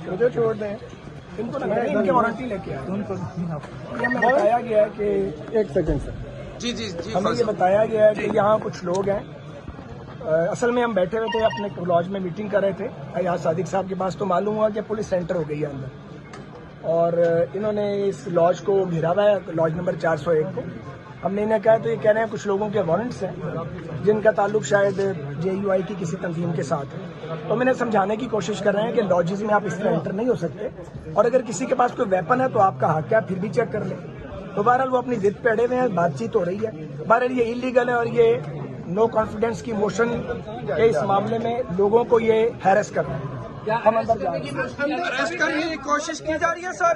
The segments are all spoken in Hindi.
मुझे छोड़ दें, इनको ना मैं इनके वारंटी लेके आया। हमें बताया गया है कि एक सेकंड सर, जी हमें ये बताया गया है कि यहाँ कुछ लोग हैं। असल में हम बैठे हुए थे अपने लॉज में, मीटिंग कर रहे थे यहाँ सादिक साहब के पास, तो मालूम हुआ कि पुलिस सेंटर हो गई है अंदर और इन्होंने इस लॉज को घेरा हुआ है, लॉज नंबर 401 को। हमने इन्हें कहा तो ये कह रहे हैं कुछ लोगों के वारंट्स हैं जिनका ताल्लुक शायद JUI की किसी तंजीम के साथ है। तो मैंने समझाने की कोशिश कर रहे हैं कि लॉजेस में आप इस तरह एंटर नहीं हो सकते और अगर किसी के पास कोई वेपन है तो आपका हक है, आप फिर भी चेक कर लें। तो बहरहाल वो अपनी जिद पे अड़े हुए हैं, बातचीत हो रही है। बहरहाल ये इलीगल है और ये नो कॉन्फिडेंस की मोशन के इस मामले में लोगों को ये हैरेस कर रहे हैं। हम अंदर जा रहे हैं, अरेस्ट करने की कोशिश की जा रही है सर।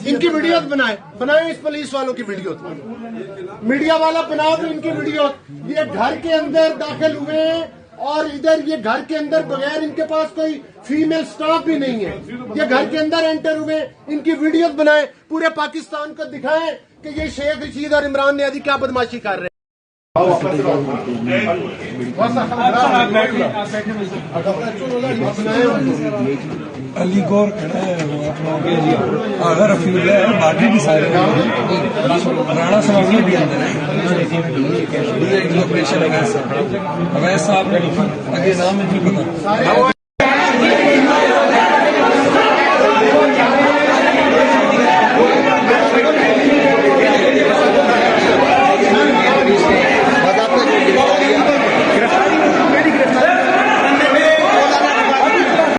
इनकी वीडियो बनाए इस पुलिस वालों की वीडियो, मीडिया वाला बनाओ तो इनकी वीडियो। ये घर के अंदर दाखिल हुए और इधर ये घर के अंदर बगैर इनके पास कोई फीमेल स्टाफ भी नहीं है, ये घर के अंदर एंटर हुए, इनकी वीडियोस बनाए, पूरे पाकिस्तान को दिखाएं कि ये शेख रशीद और इमरान नियाज़ी क्या बदमाशी कर रहे हैं। अली गौर खड़ा है, वो अपना अगर रफीउल्ला है, बाकी भी सारे राणा समावली भी अंदर है, ऑपरेशन अवैध साहब ने आगे नाम नहीं पता।